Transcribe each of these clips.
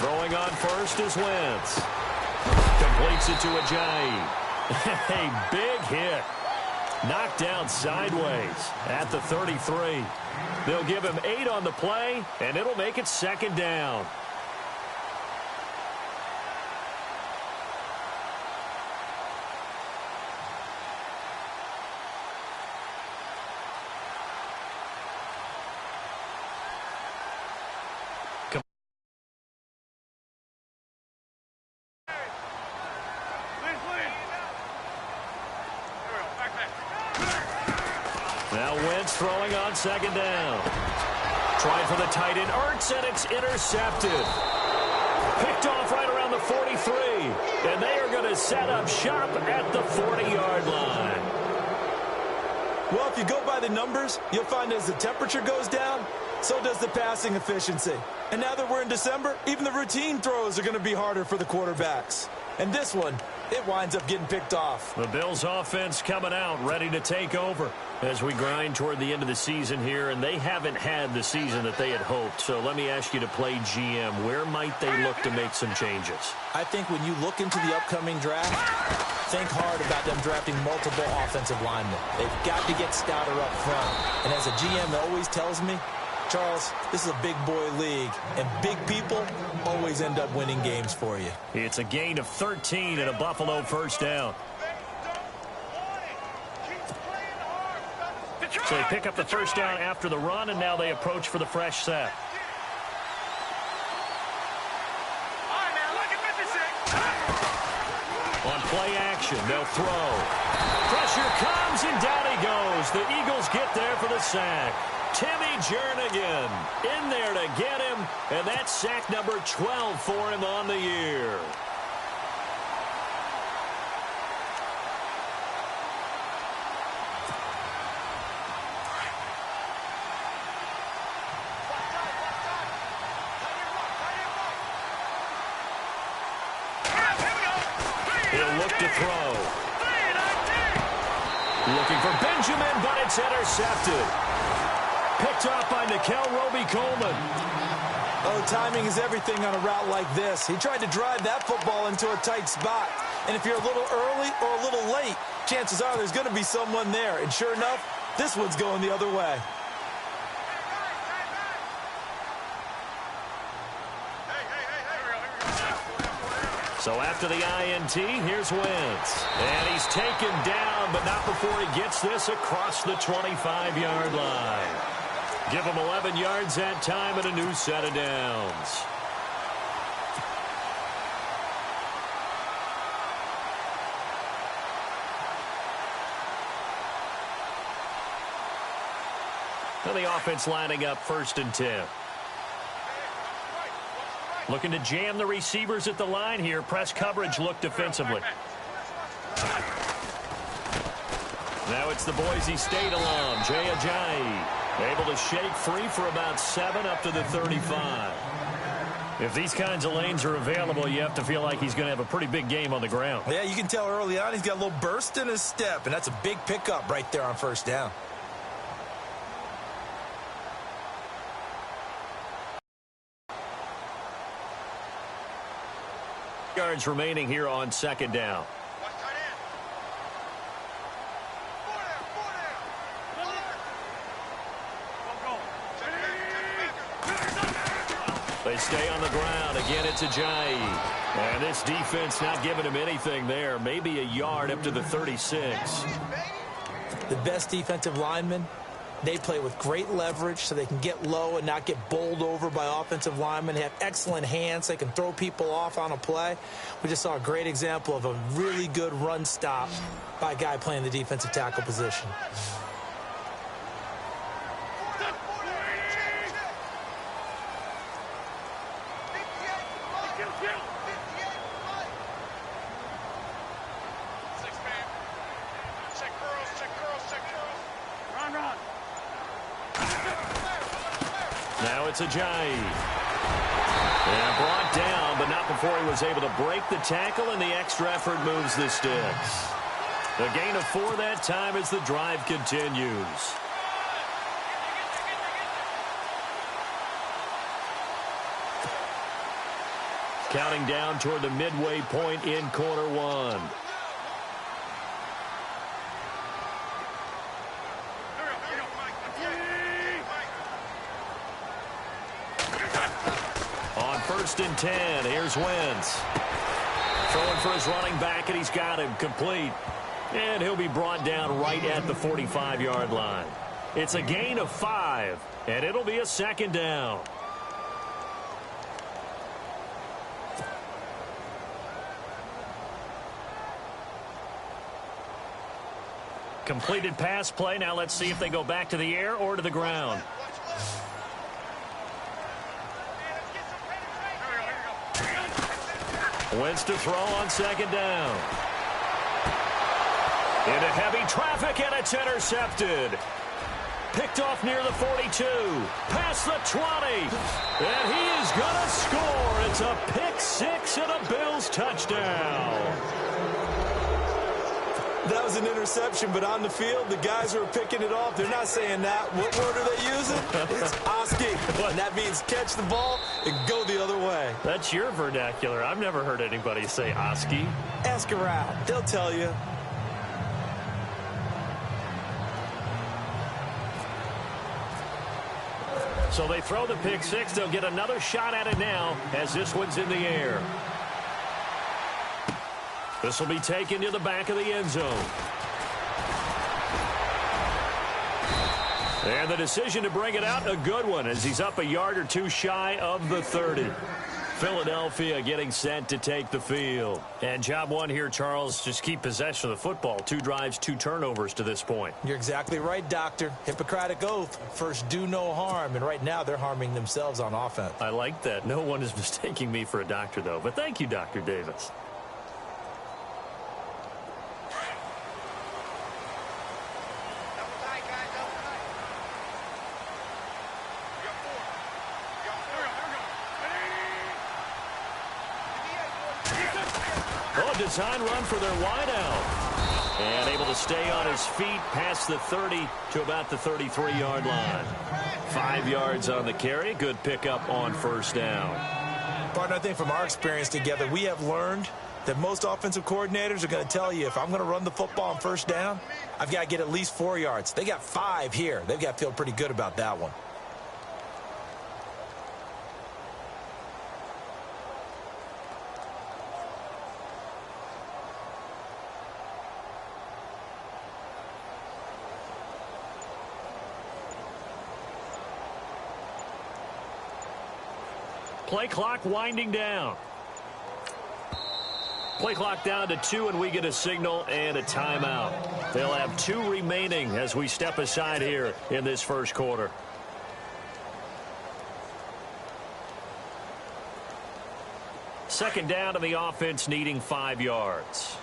Throwing on first is Wentz. Completes it to Ajayi. A big hit. Knocked down sideways at the 33. They'll give him 8 on the play, and it'll make it second down. Now Wentz throwing on second down. Trying for the tight end, Ertz, and it's intercepted. Picked off right around the 43. And they are going to set up shop at the 40-yard line. Well, if you go by the numbers, you'll find as the temperature goes down, so does the passing efficiency. And now that we're in December, even the routine throws are going to be harder for the quarterbacks. And this one, it winds up getting picked off. The Bills offense coming out, ready to take over as we grind toward the end of the season here, and they haven't had the season that they had hoped. So let me ask you to play GM. Where might they look to make some changes? I think when you look into the upcoming draft, think hard about them drafting multiple offensive linemen. They've got to get stouter up front. And as a GM always tells me, Charles, this is a big boy league, and big people always end up winning games for you. It's a gain of 13 and a Buffalo first down. So they pick up the first down after the run, and now they approach for the fresh set. On play action, they'll throw. Pressure comes, and down he goes. The Eagles get there for the sack. Timmy Jernigan in there to get him, and that's sack number 12 for him on the year. He'll look to throw. Looking for Benjamin, but it's intercepted. Picked off by Nickel Roby-Coleman. Oh, timing is everything on a route like this. He tried to drive that football into a tight spot. And if you're a little early or a little late, chances are there's going to be someone there. And sure enough, this one's going the other way. So after the INT, here's Wentz. And he's taken down, but not before he gets this across the 25-yard line. Give him 11 yards that time and a new set of downs. Now the offense lining up 1st and 10. Looking to jam the receivers at the line here. Press coverage look defensively. Now it's the Boise State alum, Jay Ajayi. Able to shake free for about 7 up to the 35. If these kinds of lanes are available, you have to feel like he's going to have a pretty big game on the ground. Yeah, you can tell early on he's got a little burst in his step, and that's a big pickup right there on 1st down. Yards remaining here on 2nd down. They stay on the ground. Again, it's Ajayi. And this defense not giving him anything there. Maybe a yard up to the 36. The best defensive linemen, they play with great leverage so they can get low and not get bowled over by offensive linemen. They have excellent hands. They can throw people off on a play. We just saw a great example of a really good run stop by a guy playing the defensive tackle position. Now it's Ajayi. And brought down, but not before he was able to break the tackle, and the extra effort moves the sticks. A gain of 4 that time as the drive continues. Counting down toward the midway point in quarter one. On 1st and 10, here's Wentz. Throwing for his running back, and he's got him complete. And he'll be brought down right at the 45-yard line. It's a gain of 5, and it'll be a 2nd down. Completed pass play. Now let's see if they go back to the air or to the ground. Wentz to throw on 2nd down. Into heavy traffic, and it's intercepted. Picked off near the 42. Past the 20. And he is going to score. It's a pick 6 and a Bills touchdown. That was an interception, but on the field, the guys who are picking it off, they're not saying that. What word are they using? It's Oski. And that means catch the ball and go the other way. That's your vernacular. I've never heard anybody say Oski. Ask around. They'll tell you. So they throw the pick 6. They'll get another shot at it now as this one's in the air. This will be taken to the back of the end zone. And the decision to bring it out, a good one, as he's up a yard or two shy of the 30. Philadelphia getting set to take the field. And job one here, Charles, just keep possession of the football. 2 drives, 2 turnovers to this point. You're exactly right, Doctor. Hippocratic oath. First, do no harm. And right now, they're harming themselves on offense. I like that. No one is mistaking me for a doctor, though. But thank you, Dr. Davis. Design run for their wideout. And able to stay on his feet past the 30 to about the 33-yard line. 5 yards on the carry. Good pickup on 1st down. Partner, I think from our experience together, we have learned that most offensive coordinators are going to tell you, if I'm going to run the football on 1st down, I've got to get at least 4 yards. They got 5 here. They've got to feel pretty good about that one. Play clock winding down. Play clock down to 2, and we get a signal and a timeout. They'll have 2 remaining as we step aside here in this 1st quarter. Second down, and the offense needing 5 yards.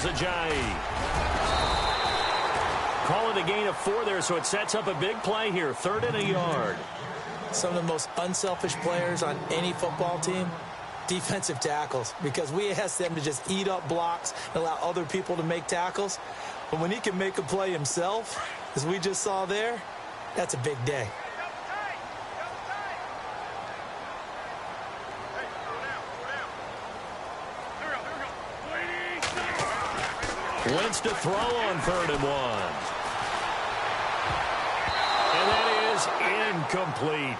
Ajayi. Call it a gain of 4 there, so it sets up a big play here. 3rd and a yard. Some of the most unselfish players on any football team, defensive tackles, because we ask them to just eat up blocks and allow other people to make tackles. But when he can make a play himself, as we just saw there, that's a big day. Wentz to throw on 3rd and 1. And that is incomplete.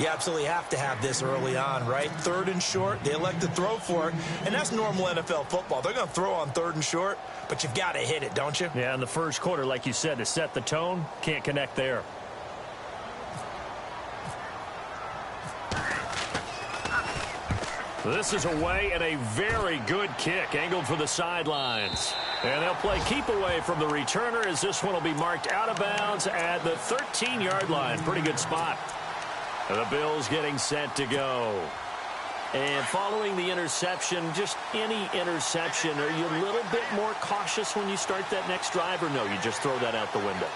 You absolutely have to have this early on, right? 3rd and short, they elect to throw for it, and that's normal NFL football. They're going to throw on 3rd and short, but you've got to hit it, don't you? Yeah, in the 1st quarter, like you said, to set the tone, can't connect there. This is away, and a very good kick angled for the sidelines. And they'll play keep away from the returner as this one will be marked out of bounds at the 13-yard line. Pretty good spot. The Bills getting set to go. And following the interception, just any interception, are you a little bit more cautious when you start that next drive, or no, you just throw that out the window?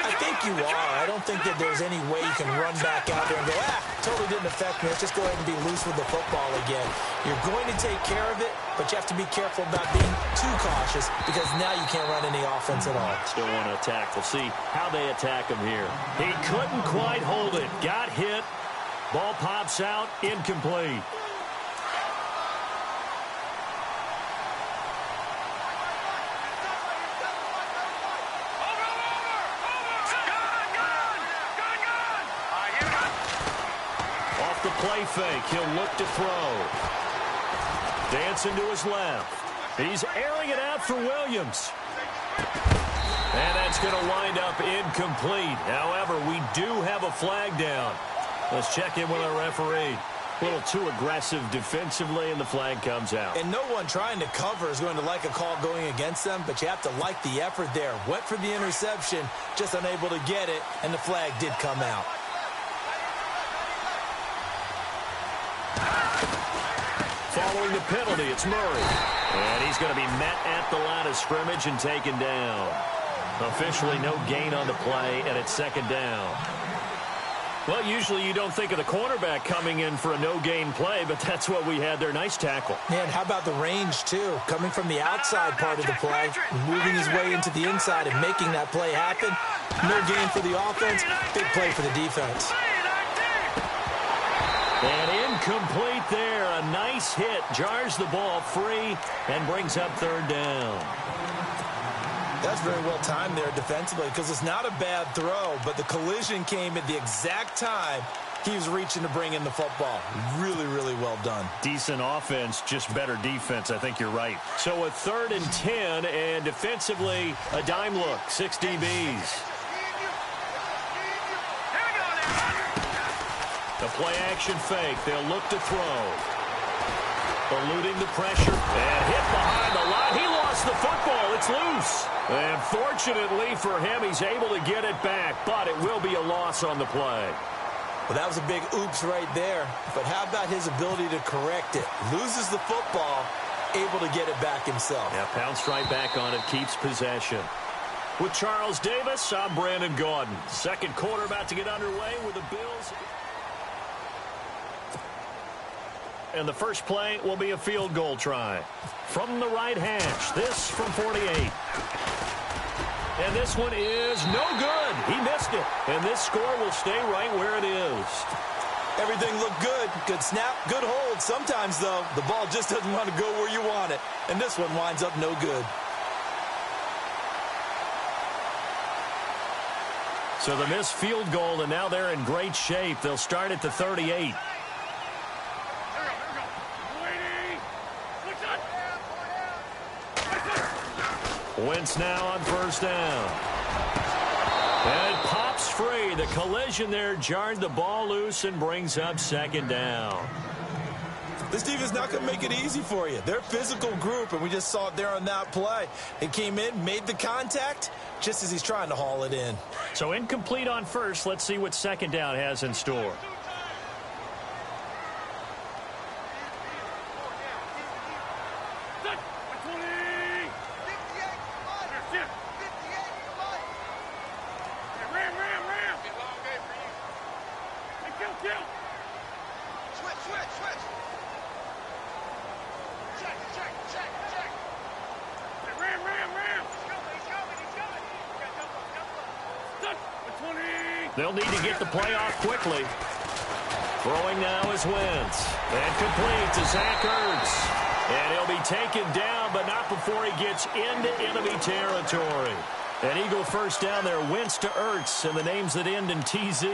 I think you are. I don't think that there's any way you can run back out there and go, totally didn't affect me. Let's just go ahead and be loose with the football again. You're going to take care of it, but you have to be careful about being too cautious because now you can't run any offense at all. Still want to attack. We'll see how they attack him here. He couldn't quite hold it. Got hit. Ball pops out. Incomplete. Off the play fake. He'll look to throw. Dancing to his left. He's airing it out for Williams. And that's going to wind up incomplete. However, we do have a flag down. Let's check in with our referee. A little too aggressive defensively, and the flag comes out. And no one trying to cover is going to like a call going against them, but you have to like the effort there. Went for the interception, just unable to get it, and the flag did come out. Following the penalty, it's Murray. And he's going to be met at the line of scrimmage and taken down. Officially no gain on the play, and it's second down. Well, usually you don't think of the cornerback coming in for a no-gain play, but that's what we had there. Nice tackle. Man, how about the range, too? Coming from the outside part of the play, moving his way into the inside and making that play happen. No gain for the offense, big play for the defense. And incomplete there. A nice hit. Jars the ball free and brings up third down. That's very well timed there defensively because it's not a bad throw, but the collision came at the exact time he was reaching to bring in the football. Really, really well done. Decent offense, just better defense. I think you're right. So a 3rd and 10, and defensively a dime look. 6 DBs. The play-action fake. They'll look to throw. Eluding the pressure. And hit behind the line. He lost the football. It's loose. And fortunately for him, he's able to get it back. But it will be a loss on the play. Well, that was a big oops right there. But how about his ability to correct it? Loses the football, able to get it back himself. Yeah, pounced right back on it. Keeps possession. With Charles Davis, I'm Brandon Gaudin. Second quarter about to get underway with the Bills. And the first play will be a field goal try. From the right hash, this from 48. And this one is no good. He missed it. And this score will stay right where it is. Everything looked good. Good snap, good hold. Sometimes, though, the ball just doesn't want to go where you want it. And this one winds up no good. So the missed field goal, and now they're in great shape. They'll start at the 38. Wentz now on first down. And it pops free. The collision there jarred the ball loose and brings up second down. This defense not going to make it easy for you. They're a physical group, and we just saw it there on that play. It came in, made the contact, just as he's trying to haul it in. So incomplete on first. Let's see what second down has in store. They'll need to get the play off quickly. Throwing now is Wentz. And complete to Zach Ertz. And he'll be taken down, but not before he gets into enemy territory. An Eagle first down there. Wentz to Ertz, and the names that end in TZ.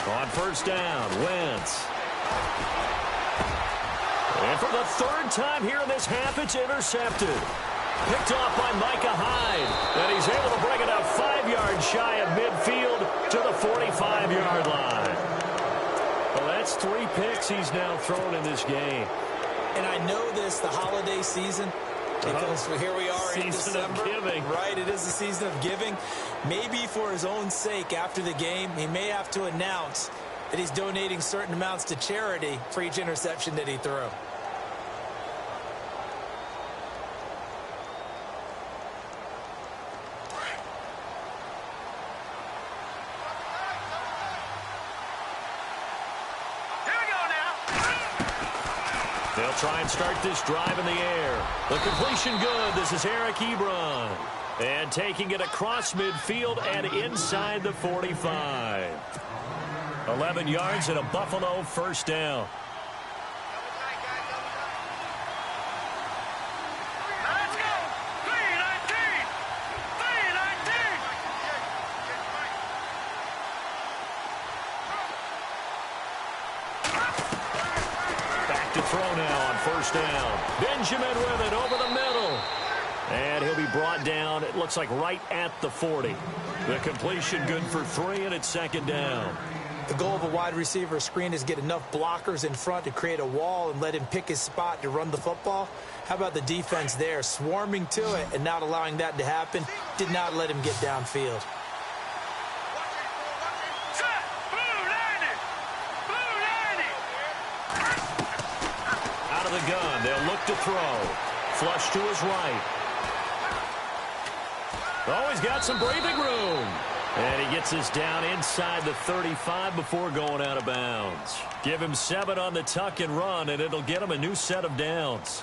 On first down, Wentz. And for the 3rd time here in this half, it's intercepted. Picked off by Micah Hyde. And he's able to bring it up 5 yards shy of midfield to the 40. 25-yard line. Well, that's 3 picks he's now thrown in this game. And I know this, the holiday season, because here we are in December. Season of giving. Right, it is the season of giving. Maybe for his own sake after the game, he may have to announce that he's donating certain amounts to charity for each interception that he threw. They'll try and start this drive in the air. The completion good. This is Eric Ebron. And taking it across midfield and inside the 45. 11 yards and a Buffalo first down. Let's go! 319! 319! Back to throw now on first down. Benjamin with it over the middle. And he'll be brought down, it looks like right at the 40. The completion good for 3, and it's second down. The goal of a wide receiver screen is get enough blockers in front to create a wall and let him pick his spot to run the football. How about the defense there, swarming to it and not allowing that to happen? Did not let him get downfield. Set! Blue 90! Blue 90! Out of the gun, they'll look to throw. Flush to his right. Oh, he's got some breathing room. And he gets us down inside the 35 before going out of bounds. Give him 7 on the tuck and run, and it'll get him a new set of downs.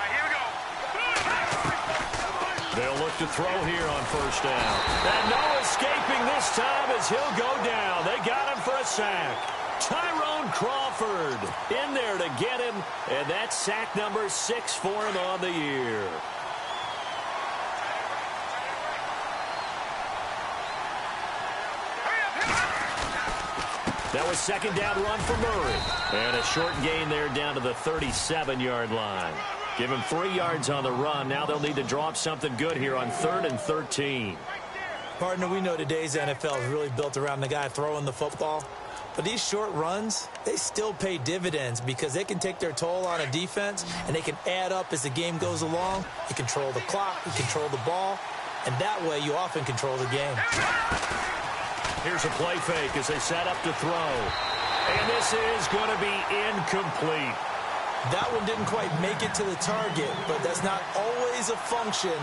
Here we go. They'll look to throw here on first down. And no escaping this time as he'll go down. They got him for a sack. Tyrone Crawford in there to get him, and that's sack number 6 for him on the year. That was second down run for Murray. And a short gain there down to the 37-yard line. Give him 3 yards on the run. Now they'll need to draw up something good here on 3rd and 13. Partner, we know today's NFL is really built around the guy throwing the football. But these short runs, they still pay dividends because they can take their toll on a defense and they can add up as the game goes along. You control the clock, you control the ball, and that way you often control the game. Here's a play fake as they set up to throw. And this is going to be incomplete. That one didn't quite make it to the target, but that's not always a function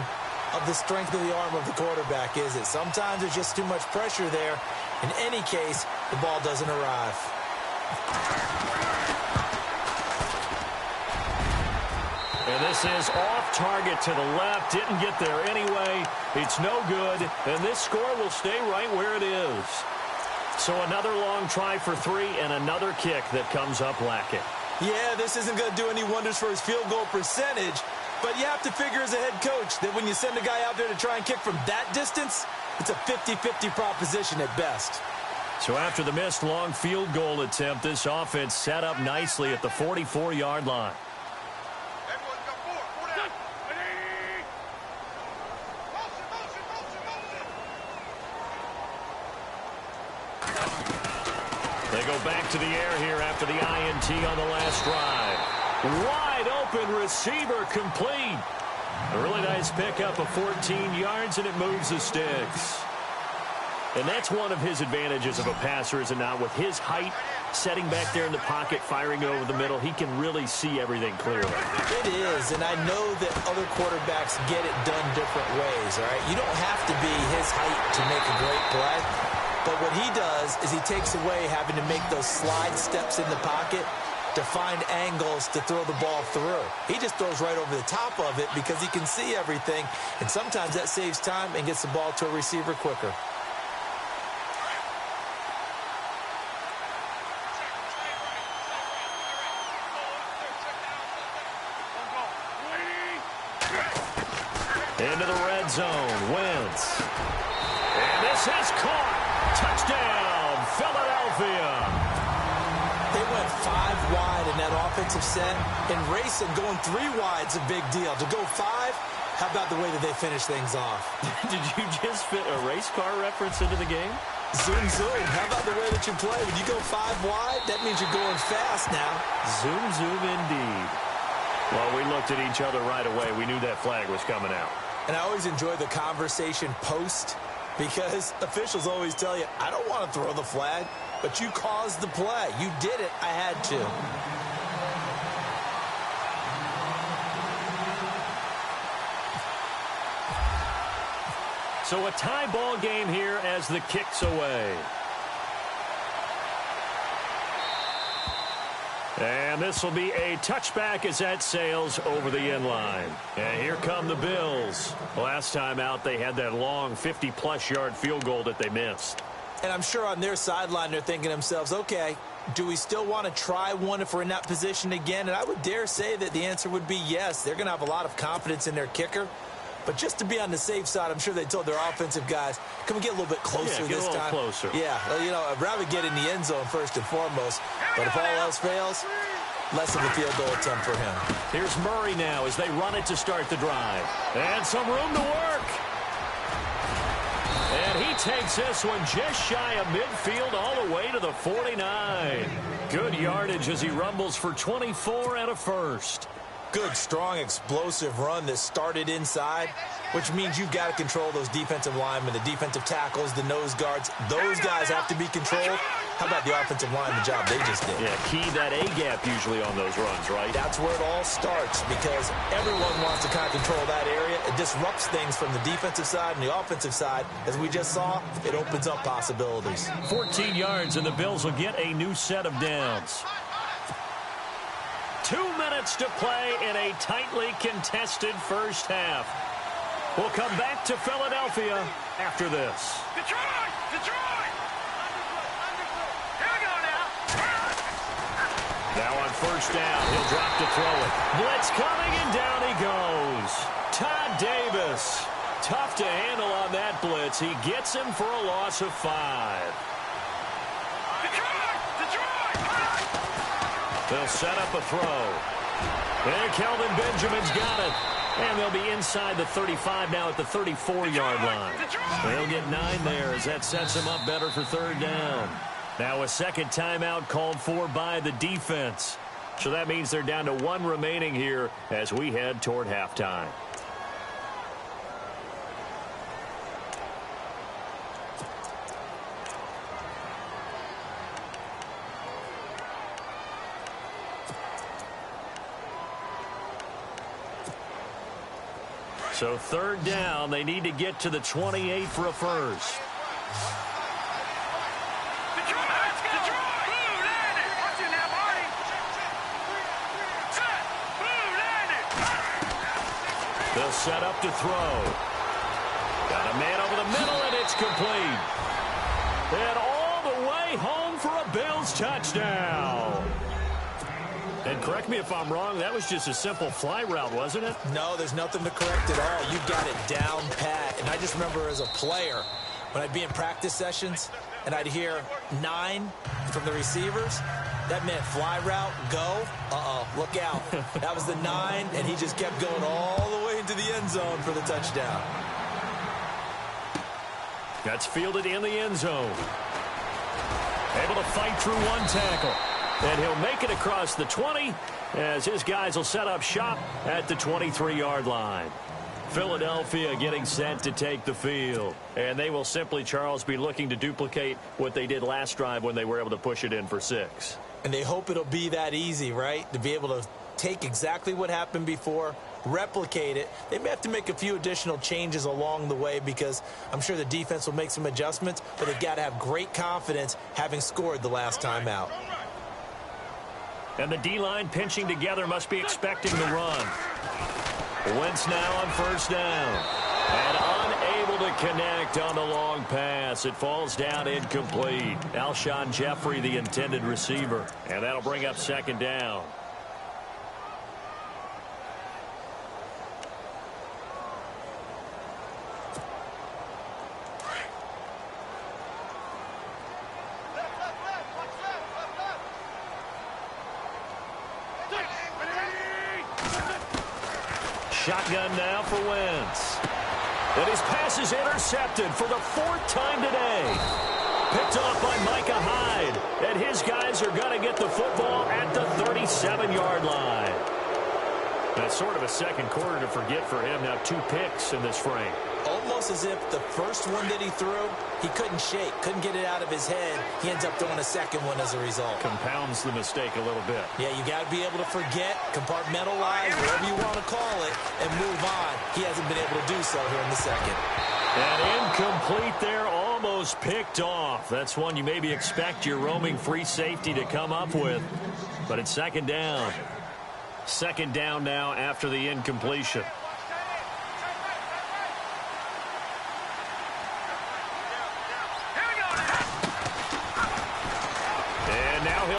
of the strength of the arm of the quarterback, is it? Sometimes there's just too much pressure there. In any case, the ball doesn't arrive. And this is off target to the left. Didn't get there anyway. It's no good. And this score will stay right where it is. So another long try for 3 and another kick that comes up lacking. Yeah, this isn't going to do any wonders for his field goal percentage. But you have to figure as a head coach that when you send a guy out there to try and kick from that distance, it's a 50-50 proposition at best. So after the missed long field goal attempt, this offense set up nicely at the 44-yard line. They go back to the air here after the INT on the last drive. Wide open receiver complete. A really nice pickup of 14 yards, and it moves the sticks. And that's one of his advantages of a passer, is it not? With his height, setting back there in the pocket, firing it over the middle, he can really see everything clearly. It is, and I know that other quarterbacks get it done different ways, all right? You don't have to be his height to make a great play. But what he does is he takes away having to make those slide steps in the pocket to find angles to throw the ball through. He just throws right over the top of it because he can see everything, and sometimes that saves time and gets the ball to a receiver quicker. Into the red zone, Wentz. And this is caught. Touchdown, Philadelphia. They went 5 wide in that offensive set. In racing, going 3 wide's a big deal. To go 5, how about the way that they finish things off? Did you just fit a race car reference into the game? Zoom, zoom. How about the way that you play? When you go 5 wide, that means you're going fast now. Zoom, zoom indeed. Well, we looked at each other right away. We knew that flag was coming out. And I always enjoy the conversation post because officials always tell you, I don't want to throw the flag, but you caused the play. You did it. I had to. So a tie ball game here as the kick's away. And this will be a touchback as that sails over the end line. And here come the Bills. Last time out, they had that long 50-plus yard field goal that they missed. And I'm sure on their sideline, they're thinking to themselves, okay, do we still want to try one if we're in that position again? And I would dare say that the answer would be yes. They're going to have a lot of confidence in their kicker. But just to be on the safe side, I'm sure they told their offensive guys, can we get a little bit closer this time? Closer. Yeah, you know, I'd rather get in the end zone first and foremost. But if all else fails, less of a field goal attempt for him. Here's Murray now as they run it to start the drive. And some room to work. And he takes this one just shy of midfield all the way to the 49. Good yardage as he rumbles for 24 and a first. Good, strong, explosive run that started inside, which means you've got to control those defensive linemen, the defensive tackles, the nose guards. Those guys have to be controlled. How about the offensive line, the job they just did? Yeah, key that A-gap usually on those runs, right? That's where it all starts because everyone wants to kind of control that area. It disrupts things from the defensive side and the offensive side. As we just saw, it opens up possibilities. 14 yards, and the Bills will get a new set of downs. 2 minutes to play in a tightly contested first half. We'll come back to Philadelphia after this. Detroit! Detroit! Here we go now. Now on first down, he'll drop to throw it. Blitz coming, and down he goes. Todd Davis. Tough to handle on that blitz. He gets him for a loss of 5. Detroit! Detroit! They'll set up a throw. And Kelvin Benjamin's got it. And they'll be inside the 35 now at the 34-yard line. They'll get 9 there as that sets them up better for third down. Now a second timeout called for by the defense. So that means they're down to 1 remaining here as we head toward halftime. So third down, they need to get to the 28 for a first. Detroit! Let's go! Detroit! Blue landed! Watch it now, Marty! Set! Blue landed! They'll set up to throw. Got a man over the middle, and it's complete. And all the way home for a Bills touchdown. And correct me if I'm wrong, that was just a simple fly route, wasn't it? No, there's nothing to correct at all. You've got it down pat. And I just remember as a player, when I'd be in practice sessions, and I'd hear 9 from the receivers, that meant fly route, go. Look out. That was the 9, and he just kept going all the way into the end zone for the touchdown. That's fielded in the end zone. Able to fight through one tackle. And he'll make it across the 20 as his guys will set up shop at the 23-yard line. Philadelphia getting set to take the field. And they will simply, Charles, be looking to duplicate what they did last drive when they were able to push it in for 6. And they hope it'll be that easy, right? To be able to take exactly what happened before, replicate it. They may have to make a few additional changes along the way because I'm sure the defense will make some adjustments, but they've got to have great confidence having scored the last time out. And the D-line pinching together must be expecting the run. Wentz now on first down. And unable to connect on the long pass. It falls down incomplete. Alshon Jeffrey, the intended receiver. And that'll bring up second down. Shotgun now for Wentz. And his pass is intercepted for the 4th time today. Picked off by Micah Hyde. And his guys are going to get the football at the 37-yard line. That's sort of a second quarter to forget for him. Now 2 picks in this frame. Almost as if the first one that he threw, he couldn't shake, couldn't get it out of his head. He ends up throwing a second one as a result. Compounds the mistake a little bit. Yeah, you got to be able to forget, compartmentalize, whatever you want to call it, and move on. He hasn't been able to do so here in the second. And incomplete there, almost picked off. That's one you maybe expect your roaming free safety to come up with. But it's second down. Second down now after the incompletion.